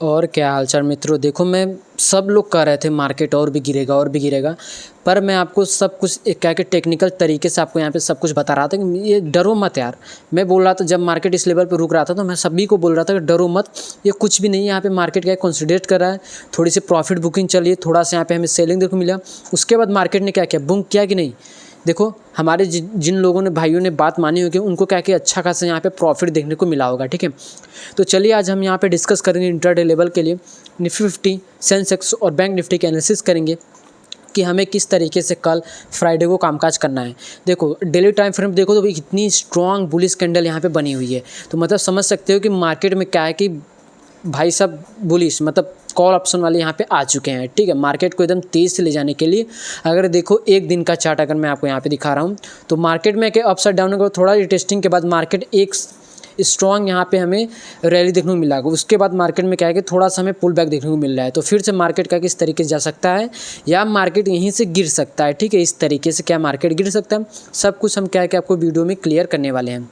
और क्या हालचाल मित्रों। देखो, मैं सब लोग कह रहे थे मार्केट और भी गिरेगा और भी गिरेगा, पर मैं आपको सब कुछ एक क्या के टेक्निकल तरीके से आपको यहाँ पे सब कुछ बता रहा था कि ये डरो मत यार। मैं बोल रहा था जब मार्केट इस लेवल पे रुक रहा था तो मैं सभी को बोल रहा था कि डरो मत, ये कुछ भी नहीं है। यहाँ पे मार्केट क्या कंसोलिडेट कर रहा है, थोड़ी सी प्रॉफिट बुकिंग चल रही है, थोड़ा सा यहाँ पे हमें सेलिंग देखने को मिला। उसके बाद मार्केट ने क्या किया, बूम किया कि नहीं। देखो, हमारे जिन लोगों ने भाइयों ने बात मानी होगी उनको क्या कि अच्छा खासा यहाँ पे प्रॉफिट देखने को मिला होगा। ठीक है, तो चलिए आज हम यहाँ पे डिस्कस करेंगे इंट्राडे लेवल के लिए निफ्टी 50, सेंसेक्स और बैंक निफ्टी के एनालिसिस करेंगे कि हमें किस तरीके से कल फ्राइडे को कामकाज करना है। देखो, डेली टाइम फ्रेम देखो तो इतनी स्ट्रॉन्ग बुलिश कैंडल यहाँ पे बनी हुई है, तो मतलब समझ सकते हो कि मार्केट में क्या है कि भाई साहब बुलिश मतलब कॉल ऑप्शन वाले यहाँ पे आ चुके हैं। ठीक है, मार्केट को एकदम तेज़ से ले जाने के लिए अगर देखो एक दिन का चार्ट अगर मैं आपको यहाँ पे दिखा रहा हूँ तो मार्केट में के अपसाइड डाउन को थोड़ा रिटेस्टिंग के बाद मार्केट एक स्ट्रॉन्ग यहाँ पे हमें रैली देखने को मिला। उसके बाद मार्केट में क्या है कि थोड़ा सा हमें पुल बैक देखने को मिल रहा है, तो फिर से मार्केट का किस तरीके से जा सकता है या मार्केट यहीं से गिर सकता है। ठीक है, इस तरीके से क्या मार्केट गिर सकता है, सब कुछ हम क्या है कि आपको वीडियो में क्लियर करने वाले हैं।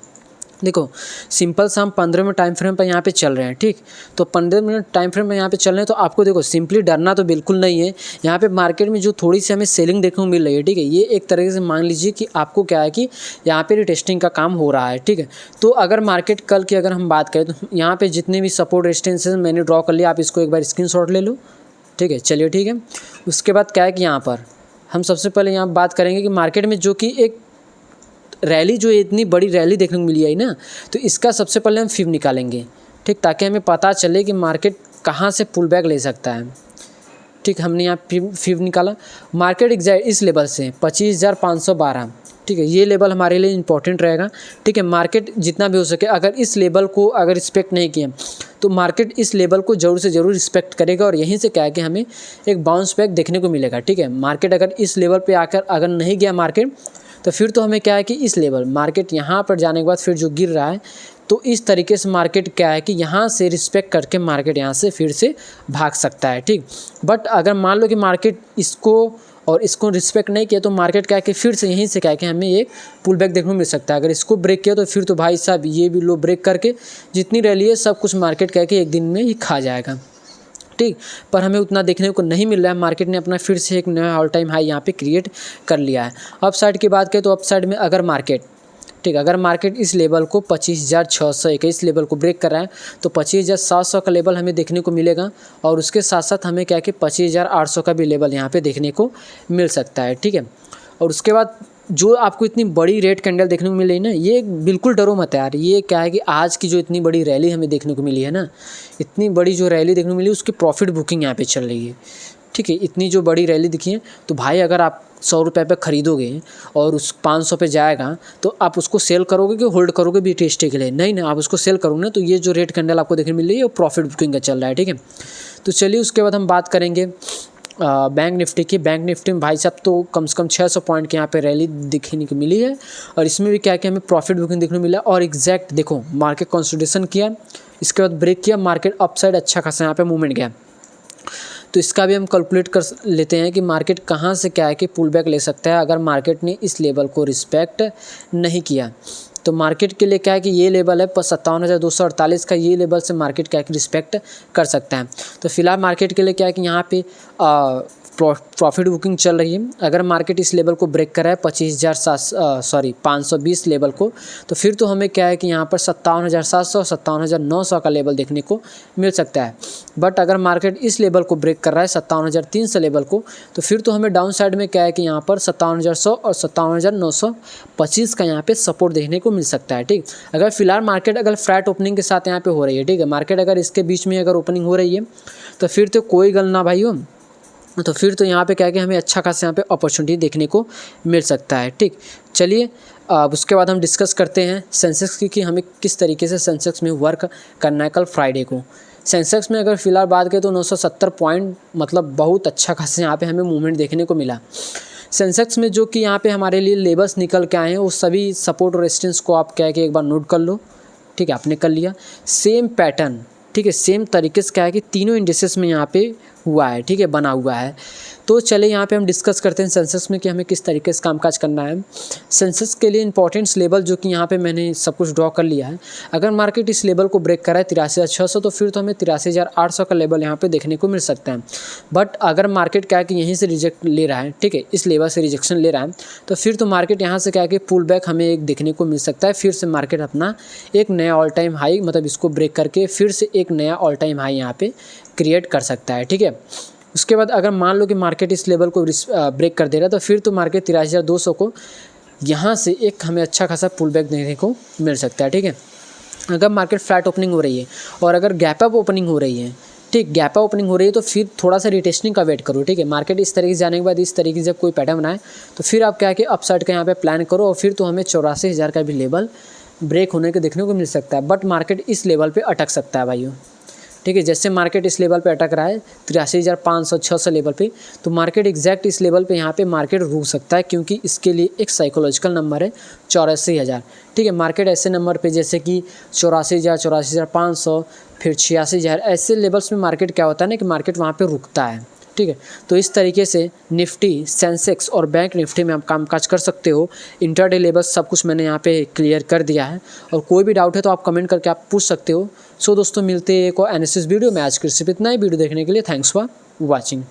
देखो, सिंपल सा हम 15 मिनट टाइम फ्रेम पर यहाँ पे चल रहे हैं। ठीक, तो 15 मिनट टाइम फ्रेम में यहाँ पे चल रहे हैं, तो आपको देखो सिंपली डरना तो बिल्कुल नहीं है। यहाँ पे मार्केट में जो थोड़ी सी हमें सेलिंग देखने को मिल रही है, ठीक है, ये एक तरीके से मान लीजिए कि आपको क्या है कि यहाँ पे रिटेस्टिंग का काम हो रहा है। ठीक है, तो अगर मार्केट कल की अगर हम बात करें तो यहाँ पर जितने भी सपोर्ट रेजिस्टेंस मैंने ड्रॉ कर लिया, आप इसको एक बार स्क्रीन ले लो। ठीक है, चलिए ठीक है। उसके बाद क्या है कि यहाँ पर हम सबसे पहले यहाँ बात करेंगे कि मार्केट में जो कि एक रैली जो इतनी बड़ी रैली देखने को मिली है ना, तो इसका सबसे पहले हम फिब निकालेंगे। ठीक, ताकि हमें पता चले कि मार्केट कहाँ से पुल बैक ले सकता है। ठीक, हमने यहाँ फिब निकाला, मार्केट एग्जैक्ट इस लेवल से 25,512। ठीक है, ये लेवल हमारे लिए इंपॉर्टेंट रहेगा। ठीक है, मार्केट जितना भी हो सके अगर इस लेवल को अगर रिस्पेक्ट नहीं किया तो मार्केट इस लेवल को ज़रूर से ज़रूर रिस्पेक्ट करेगा और यहीं से क्या है कि हमें एक बाउंस बैक देखने को मिलेगा। ठीक है, मार्केट अगर इस लेवल पे आकर अगर नहीं गया मार्केट, तो फिर तो हमें क्या है कि इस लेवल मार्केट यहाँ पर जाने के बाद फिर जो गिर रहा है, तो इस तरीके से मार्केट क्या है कि यहाँ से रिस्पेक्ट करके मार्केट यहाँ से फिर से भाग सकता है। ठीक, बट अगर मान लो कि मार्केट इसको और इसको रिस्पेक्ट नहीं किया तो मार्केट क्या है कि फिर से यहीं से क्या है कि हमें एक पुल बैक देखने को मिल सकता है। अगर इसको ब्रेक किया तो फिर तो भाई साहब ये भी लो ब्रेक करके जितनी रैली है सब कुछ मार्केट क्या है कि एक दिन में ही खा जाएगा। ठीक, पर हमें उतना देखने को नहीं मिल रहा है। मार्केट ने अपना फिर से एक नया ऑल टाइम हाई यहाँ पे क्रिएट कर लिया है। अप साइड की बात करें तो अप साइड में अगर मार्केट अगर मार्केट इस लेवल को 25,621 लेवल को ब्रेक कर रहा है तो 25,700 का लेवल हमें देखने को मिलेगा और उसके साथ साथ हमें क्या कि 25,800 का भी लेवल यहाँ पे देखने को मिल सकता है। ठीक है, और उसके बाद जो आपको इतनी बड़ी रेड कैंडल देखने को मिल रही है ना, ये बिल्कुल डरो मत यार। ये क्या है कि आज की जो इतनी बड़ी रैली हमें देखने को मिली है ना, इतनी बड़ी जो रैली देखने को मिली उसकी प्रॉफिट बुकिंग यहाँ पे चल रही है। ठीक है, इतनी जो बड़ी रैली दिखी है तो भाई अगर आप 100 रुपये पे ख़रीदोगे और उस 500 पे जाएगा तो आप उसको सेल करोगे कि होल्ड करोगे भी टेस्टी के लिए? नहीं ना, आप उसको सेल करोगे ना। तो ये जो रेड कैंडल आपको देखने मिल रही है वो प्रॉफिट बुकिंग का चल रहा है। ठीक है, तो चलिए उसके बाद हम बात करेंगे बैंक निफ्टी की। बैंक निफ्टी में भाई साहब तो कम से कम 600 पॉइंट की यहाँ पे रैली दिखने को मिली है और इसमें भी क्या कि हमें प्रॉफिट बुकिंग देखने को मिला और एग्जैक्ट देखो मार्केट कंसोलिडेशन किया, इसके बाद ब्रेक किया, मार्केट अपसाइड अच्छा खासा यहाँ पे मूवमेंट गया। तो इसका भी हम कैलकुलेट कर लेते हैं कि मार्केट कहाँ से क्या है कि पुल बैक ले सकता है अगर मार्केट ने इस लेवल को रिस्पेक्ट नहीं किया। तो मार्केट के लिए क्या है कि ये लेवल है 57,248 का, ये लेवल से मार्केट क्या है कि रिस्पेक्ट कर सकता है। तो फिलहाल मार्केट के लिए क्या है कि यहाँ पे प्रॉफिट बुकिंग चल रही है। अगर मार्केट इस लेवल को ब्रेक करा है 520 लेवल को, तो फिर तो हमें क्या है कि यहाँ पर 57,700 57,900 का लेवल देखने को मिल सकता है। बट अगर मार्केट इस लेवल को ब्रेक कर रहा है 57,300 लेवल को, तो फिर तो हमें डाउन साइड में क्या है कि यहाँ पर 57,100 और 57,925 का यहाँ पे सपोर्ट देखने को मिल सकता है। ठीक, अगर फिलहाल मार्केट अगर फ्लैट ओपनिंग के साथ यहाँ पे हो रही है, ठीक है, मार्केट अगर इसके बीच में अगर ओपनिंग हो रही है तो फिर तो कोई गल ना भाई हो, तो फिर तो यहाँ पे क्या है कि हमें अच्छा खासा यहाँ पे अपॉर्चुनिटी देखने को मिल सकता है। ठीक, चलिए अब उसके बाद हम डिस्कस करते हैं सेंसेक्स की कि हमें किस तरीके से सेंसेक्स में वर्क करना है कल फ्राइडे को। सेंसेक्स में अगर फिलहाल बात करें तो 970 पॉइंट मतलब बहुत अच्छा खासा यहाँ पे हमें मूवमेंट देखने को मिला। सेंसेक्स में जो कि यहाँ पे हमारे लिए लेवल्स निकल के आए हैं वो सभी सपोर्ट और रेजिस्टेंस को आप क्या है कि एक बार नोट कर लो। ठीक है, आपने कर लिया सेम पैटर्न। ठीक है, सेम तरीके से क्या है कि तीनों इंडिसेस में यहाँ पे हुआ है। ठीक है, बना हुआ है। तो चलिए यहाँ पे हम डिस्कस करते हैं सेंसेक्स में कि हमें किस तरीके से कामकाज करना है। सेंसेक्स के लिए इंपॉर्टेंट्स लेवल जो कि यहाँ पे मैंने सब कुछ ड्रॉ कर लिया है। अगर मार्केट इस लेवल को ब्रेक करा है 83,600, तो फिर तो हमें 83,800 का लेवल यहाँ पे देखने को मिल सकता है। बट अगर मार्केट क्या है कि यहीं से रिजेक्ट ले रहा है, ठीक है, इस लेवल से रिजेक्शन ले रहा है, तो फिर तो मार्केट यहाँ से क्या है कि पुल बैक हमें एक देखने को मिल सकता है। फिर से मार्केट अपना एक नया ऑल टाइम हाई, मतलब इसको ब्रेक करके फिर से एक नया ऑल टाइम हाई यहाँ पे क्रिएट कर सकता है, ठीक है। उसके बाद अगर मान लो कि मार्केट इस लेवल को ब्रेक कर दे रहा है, तो फिर तो मार्केट 83,200 को यहाँ से एक हमें अच्छा खासा पुल बैक देखने को मिल सकता है, ठीक है। अगर मार्केट फ्लैट ओपनिंग हो रही है और अगर गैप अप ओपनिंग हो रही है, ठीक, गैप अप ओपनिंग हो रही है, तो फिर थोड़ा सा रिटेस्टिंग का वेट करो, ठीक है। मार्केट इस तरीके से जाने के बाद इस तरीके से जब कोई पैटर्न बनाए, तो फिर आप क्या है कि अपसाइड का यहाँ पे प्लान करो, और फिर तो हमें 84,000 का भी लेवल ब्रेक होने के देखने को मिल सकता है। बट मार्केट इस लेवल पे अटक सकता है भाइयों, ठीक है। जैसे मार्केट इस लेवल पे अटक रहा है 83,500-600 लेवल पे, तो मार्केट एग्जैक्ट इस लेवल पे यहाँ पे मार्केट रुक सकता है, क्योंकि इसके लिए एक साइकोलॉजिकल नंबर है 84,000, ठीक है। मार्केट ऐसे नंबर पे जैसे कि 84,000, 84,500, फिर 86,000, ऐसे लेवल्स में मार्केट क्या होता है ना कि मार्केट वहाँ पे रुकता है, ठीक है। तो इस तरीके से निफ्टी, सेंसेक्स और बैंक निफ्टी में आप कामकाज कर सकते हो। इंटरडे लेवल्स सब कुछ मैंने यहाँ पे क्लियर कर दिया है, और कोई भी डाउट है तो आप कमेंट करके आप पूछ सकते हो। सो दोस्तों, मिलते हैं एक और एनालिसिस वीडियो में। आज के सिर्फ इतना ही। वीडियो देखने के लिए थैंक्स फॉर वॉचिंग।